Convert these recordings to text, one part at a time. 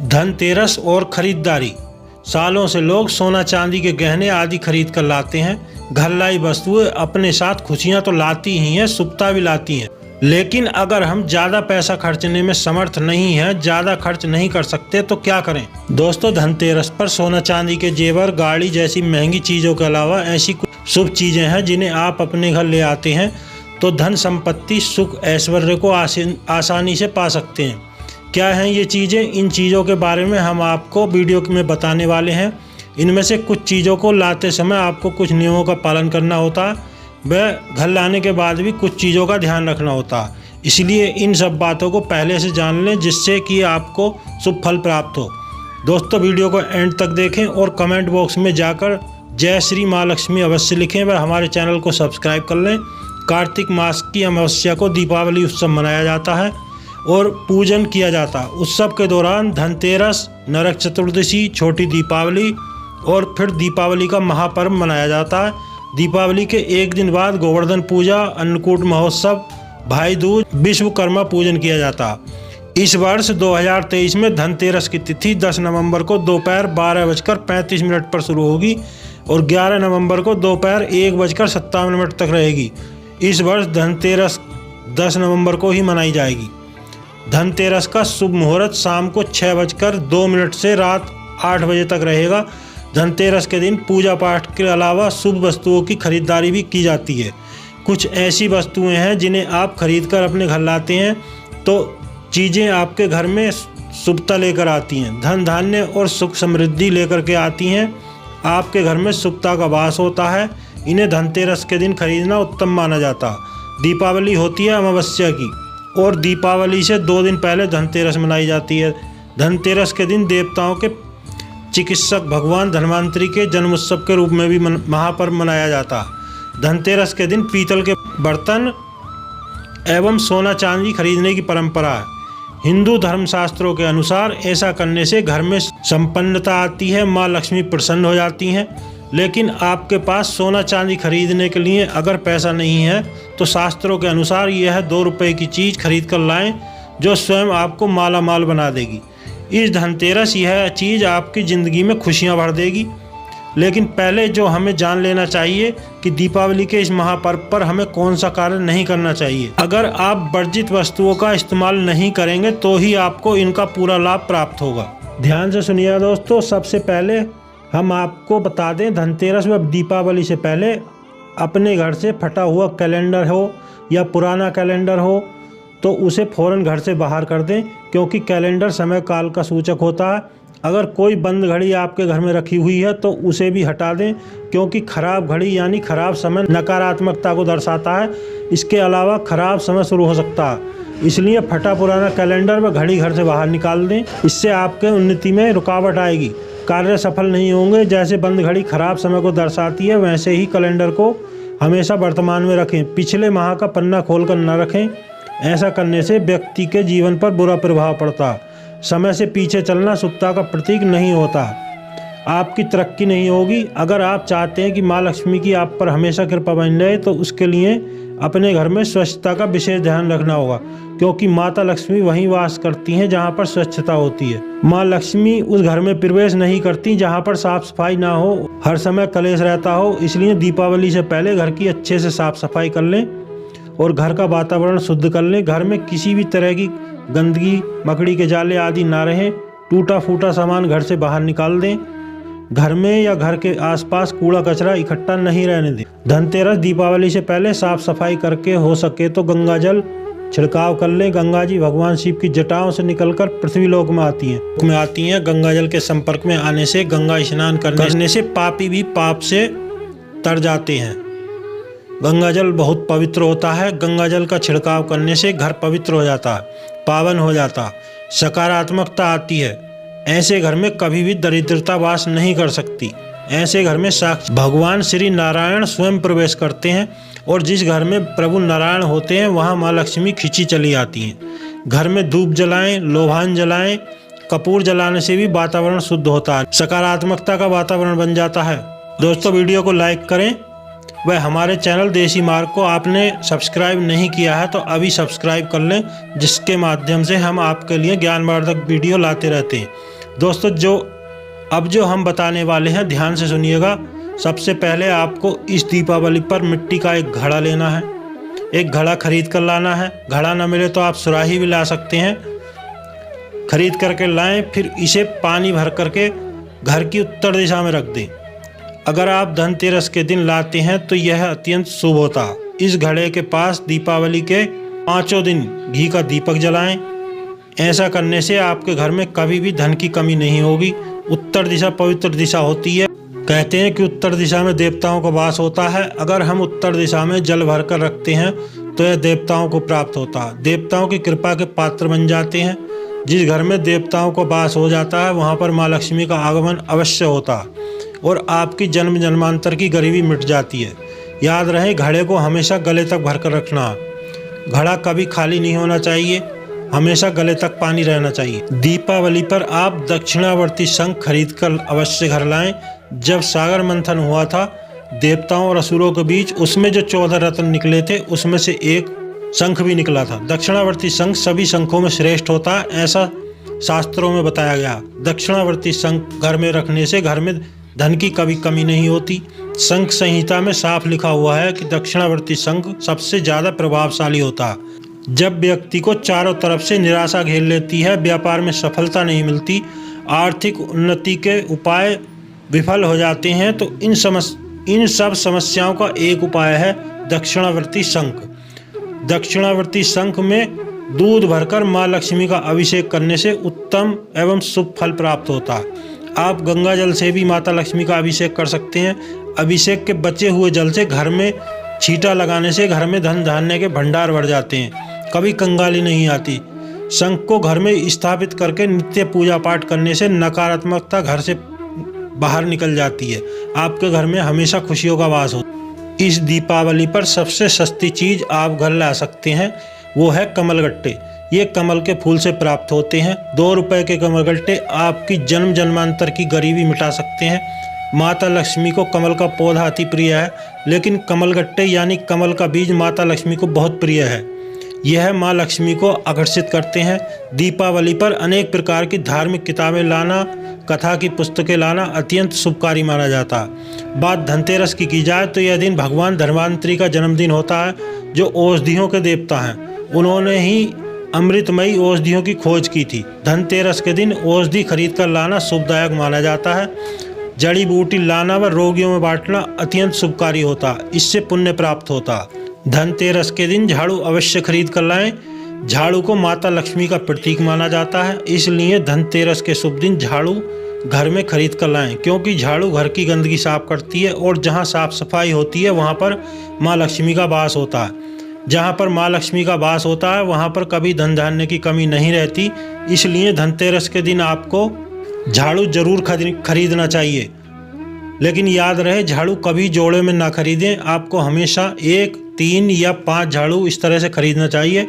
धनतेरस और खरीदारी। सालों से लोग सोना चांदी के गहने आदि खरीद कर लाते हैं। घर लाई वस्तुएं अपने साथ खुशियां तो लाती ही हैं, शुभता भी लाती हैं। लेकिन अगर हम ज़्यादा पैसा खर्चने में समर्थ नहीं हैं, ज़्यादा खर्च नहीं कर सकते तो क्या करें। दोस्तों, धनतेरस पर सोना चांदी के जेवर, गाड़ी जैसी महंगी चीज़ों के अलावा ऐसी कुछ शुभ चीज़ें हैं जिन्हें आप अपने घर ले आते हैं तो धन संपत्ति, सुख, ऐश्वर्य को आसानी से पा सकते हैं। क्या हैं ये चीज़ें? इन चीज़ों के बारे में हम आपको वीडियो में बताने वाले हैं। इनमें से कुछ चीज़ों को लाते समय आपको कुछ नियमों का पालन करना होता है, वह घर लाने के बाद भी कुछ चीज़ों का ध्यान रखना होता है। इसलिए इन सब बातों को पहले से जान लें जिससे कि आपको शुभ फल प्राप्त हो। दोस्तों, वीडियो को एंड तक देखें और कमेंट बॉक्स में जाकर जय श्री माँ लक्ष्मी अवश्य लिखें। वह हमारे चैनल को सब्सक्राइब कर लें। कार्तिक मास की अमावस्या को दीपावली उत्सव मनाया जाता है और पूजन किया जाता है। उत्सव के दौरान धनतेरस, नरक चतुर्दशी, छोटी दीपावली और फिर दीपावली का महापर्व मनाया जाता है। दीपावली के एक दिन बाद गोवर्धन पूजा, अन्नकूट महोत्सव, भाई दूज, विश्वकर्मा पूजन किया जाता है। इस वर्ष 2023 में धनतेरस की तिथि 10 नवंबर को दोपहर 12:35 पर शुरू होगी और 11 नवंबर को दोपहर 1:57 तक रहेगी। इस वर्ष धनतेरस 10 नवंबर को ही मनाई जाएगी। धनतेरस का शुभ मुहूर्त शाम को 6:02 से रात 8 बजे तक रहेगा। धनतेरस के दिन पूजा पाठ के अलावा शुभ वस्तुओं की खरीदारी भी की जाती है। कुछ ऐसी वस्तुएं हैं जिन्हें आप खरीदकर अपने घर लाते हैं तो चीज़ें आपके घर में शुभता लेकर आती हैं, धन धान्य और सुख समृद्धि लेकर के आती हैं। आपके घर में शुभता का वास होता है। इन्हें धनतेरस के दिन खरीदना उत्तम माना जाता है। दीपावली होती है अमावस्या की और दीपावली से 2 दिन पहले धनतेरस मनाई जाती है। धनतेरस के दिन देवताओं के चिकित्सक भगवान धन्वंतरि के जन्मोत्सव के रूप में भी महापर्व मनाया जाता है। धनतेरस के दिन पीतल के बर्तन एवं सोना चांदी खरीदने की परंपरा है। हिंदू धर्मशास्त्रों के अनुसार ऐसा करने से घर में संपन्नता आती है, माँ लक्ष्मी प्रसन्न हो जाती हैं। लेकिन आपके पास सोना चांदी खरीदने के लिए अगर पैसा नहीं है तो शास्त्रों के अनुसार यह 2 रुपये की चीज़ खरीद कर लाएं जो स्वयं आपको माला माल बना देगी। इस धनतेरस यह चीज़ आपकी ज़िंदगी में खुशियां भर देगी। लेकिन पहले जो हमें जान लेना चाहिए कि दीपावली के इस महापर्व पर हमें कौन सा कार्य नहीं करना चाहिए। अगर आप वर्जित वस्तुओं का इस्तेमाल नहीं करेंगे तो ही आपको इनका पूरा लाभ प्राप्त होगा। ध्यान से सुनिए दोस्तों। सबसे पहले हम आपको बता दें, धनतेरस व दीपावली से पहले अपने घर से फटा हुआ कैलेंडर हो या पुराना कैलेंडर हो तो उसे फ़ौरन घर से बाहर कर दें, क्योंकि कैलेंडर समय काल का सूचक होता है। अगर कोई बंद घड़ी आपके घर में रखी हुई है तो उसे भी हटा दें, क्योंकि खराब घड़ी यानी खराब समय नकारात्मकता को दर्शाता है। इसके अलावा खराब समय शुरू हो सकता है, इसलिए फटा पुराना कैलेंडर व घड़ी घर से बाहर निकाल दें। इससे आपके उन्नति में रुकावट आएगी, कार्य सफल नहीं होंगे। जैसे बंद घड़ी खराब समय को दर्शाती है, वैसे ही कैलेंडर को हमेशा वर्तमान में रखें। पिछले माह का पन्ना खोलकर न रखें। ऐसा करने से व्यक्ति के जीवन पर बुरा प्रभाव पड़ता है। समय से पीछे चलना शुभता का प्रतीक नहीं होता। आपकी तरक्की नहीं होगी। अगर आप चाहते हैं कि माँ लक्ष्मी की आप पर हमेशा कृपा बनी रहे तो उसके लिए अपने घर में स्वच्छता का विशेष ध्यान रखना होगा, क्योंकि माता लक्ष्मी वहीं वास करती हैं जहां पर स्वच्छता होती है। माँ लक्ष्मी उस घर में प्रवेश नहीं करती जहां पर साफ सफाई ना हो, हर समय कलेश रहता हो। इसलिए दीपावली से पहले घर की अच्छे से साफ सफाई कर लें और घर का वातावरण शुद्ध कर लें। घर में किसी भी तरह की गंदगी, मकड़ी के जाले आदि ना रहें। टूटा फूटा सामान घर से बाहर निकाल दें। घर में या घर के आसपास कूड़ा कचरा इकट्ठा नहीं रहने दें। धनतेरस दीपावली से पहले साफ सफाई करके हो सके तो गंगा जल छिड़काव कर लें। गंगा जी भगवान शिव की जटाओं से निकलकर पृथ्वी लोक में आती हैं। गंगा जल के संपर्क में आने से, गंगा स्नान करने से पापी भी पाप से तर जाते हैं। गंगा जल बहुत पवित्र होता है। गंगा जल का छिड़काव करने से घर पवित्र हो जाता है, पावन हो जाता, सकारात्मकता आती है। ऐसे घर में कभी भी दरिद्रता वास नहीं कर सकती। ऐसे घर में साक्षात भगवान श्री नारायण स्वयं प्रवेश करते हैं और जिस घर में प्रभु नारायण होते हैं वहाँ माँ लक्ष्मी खिंची चली आती हैं। घर में धूप जलाएं, लोभान जलाएं। कपूर जलाने से भी वातावरण शुद्ध होता है, सकारात्मकता का वातावरण बन जाता है। दोस्तों, वीडियो को लाइक करें। वह हमारे चैनल देसी मार्ग को आपने सब्सक्राइब नहीं किया है तो अभी सब्सक्राइब कर लें, जिसके माध्यम से हम आपके लिए ज्ञानवर्धक वीडियो लाते रहते हैं। दोस्तों अब जो हम बताने वाले हैं ध्यान से सुनिएगा। सबसे पहले आपको इस दीपावली पर मिट्टी का एक घड़ा लेना है, एक घड़ा खरीद कर लाना है। घड़ा ना मिले तो आप सुराही भी ला सकते हैं, खरीद करके लाएं। फिर इसे पानी भर करके घर की उत्तर दिशा में रख दें। अगर आप धनतेरस के दिन लाते हैं तो यह अत्यंत शुभ होता। इस घड़े के पास दीपावली के 5 दिन घी का दीपक जलाएं। ऐसा करने से आपके घर में कभी भी धन की कमी नहीं होगी। उत्तर दिशा पवित्र दिशा होती है। कहते हैं कि उत्तर दिशा में देवताओं का वास होता है। अगर हम उत्तर दिशा में जल भर कर रखते हैं तो यह देवताओं को प्राप्त होता है, देवताओं की कृपा के पात्र बन जाते हैं। जिस घर में देवताओं का वास हो जाता है वहाँ पर माँ लक्ष्मी का आगमन अवश्य होता है और आपकी जन्म जन्मांतर की गरीबी मिट जाती है। याद रहे, घड़े को हमेशा गले तक भर कर रखना। घड़ा कभी खाली नहीं होना चाहिए, हमेशा गले तक पानी रहना चाहिए। दीपावली पर आप दक्षिणावर्ती शंख खरीद कर अवश्य घर लाएं। जब सागर मंथन हुआ था देवताओं और असुरों के बीच, उसमें जो 14 रत्न निकले थे उसमें से एक शंख भी निकला था। दक्षिणावर्ती शंख सभी शंखों में श्रेष्ठ होता है, ऐसा शास्त्रों में बताया गया। दक्षिणावर्ती शंख घर में रखने से घर में धन की कभी कमी नहीं होती। शंख संहिता में साफ लिखा हुआ है कि दक्षिणावर्ती शंख सबसे ज्यादा प्रभावशाली होता है। जब व्यक्ति को चारों तरफ से निराशा घेर लेती है, व्यापार में सफलता नहीं मिलती, आर्थिक उन्नति के उपाय विफल हो जाते हैं, तो इन सब समस्याओं का एक उपाय है दक्षिणावर्ती शंख। दक्षिणावर्ती शंख में दूध भरकर माँ लक्ष्मी का अभिषेक करने से उत्तम एवं शुभ फल प्राप्त होता है। आप गंगा जल से भी माता लक्ष्मी का अभिषेक कर सकते हैं। अभिषेक के बचे हुए जल से घर में छींटा लगाने से घर में धन धान्य के भंडार बढ़ जाते हैं, कभी कंगाली नहीं आती। शंख को घर में स्थापित करके नित्य पूजा पाठ करने से नकारात्मकता घर से बाहर निकल जाती है। आपके घर में हमेशा खुशियों का वास होता है। इस दीपावली पर सबसे सस्ती चीज आप घर ला सकते हैं, वो है कमलगट्टे। ये कमल के फूल से प्राप्त होते हैं। 2 रुपए के कमलगट्टे आपकी जन्म जन्मांतर की गरीबी मिटा सकते हैं। माता लक्ष्मी को कमल का पौधा अति प्रिय है, लेकिन कमलगट्टे यानी कमल का बीज माता लक्ष्मी को बहुत प्रिय है। यह माँ लक्ष्मी को आकर्षित करते हैं। दीपावली पर अनेक प्रकार की धार्मिक किताबें लाना, कथा की पुस्तकें लाना अत्यंत शुभकारी माना जाता है। बात धनतेरस की जाए तो यह दिन भगवान धन्वंतरि का जन्मदिन होता है, जो औषधियों के देवता हैं। उन्होंने ही अमृतमयी औषधियों की खोज की थी। धनतेरस के दिन औषधि खरीद कर लाना शुभदायक माना जाता है। जड़ी बूटी लाना व रोगियों में बांटना अत्यंत शुभकारी होता है, इससे पुण्य प्राप्त होता है। धनतेरस के दिन झाड़ू अवश्य खरीद कर लाएं। झाड़ू को माता लक्ष्मी का प्रतीक माना जाता है, इसलिए धनतेरस के शुभ दिन झाड़ू घर में खरीद कर लाएं, क्योंकि झाड़ू घर की गंदगी साफ करती है और जहां साफ सफाई होती है वहां पर माँ लक्ष्मी का वास होता है। जहां पर माँ लक्ष्मी का वास होता है वहां पर कभी धन धान्य की कमी नहीं रहती। इसलिए धनतेरस के दिन आपको झाड़ू जरूर खरीदना चाहिए, लेकिन याद रहे झाड़ू कभी जोड़े में ना खरीदें। आपको हमेशा 1, 3 या 5 झाड़ू इस तरह से खरीदना चाहिए।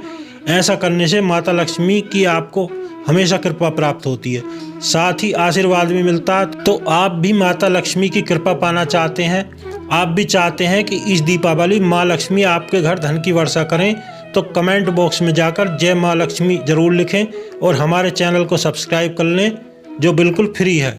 ऐसा करने से माता लक्ष्मी की आपको हमेशा कृपा प्राप्त होती है, साथ ही आशीर्वाद भी मिलता है। तो आप भी माता लक्ष्मी की कृपा पाना चाहते हैं, आप भी चाहते हैं कि इस दीपावली माँ लक्ष्मी आपके घर धन की वर्षा करें, तो कमेंट बॉक्स में जाकर जय माँ लक्ष्मी जरूर लिखें और हमारे चैनल को सब्सक्राइब कर लें, जो बिल्कुल फ्री है।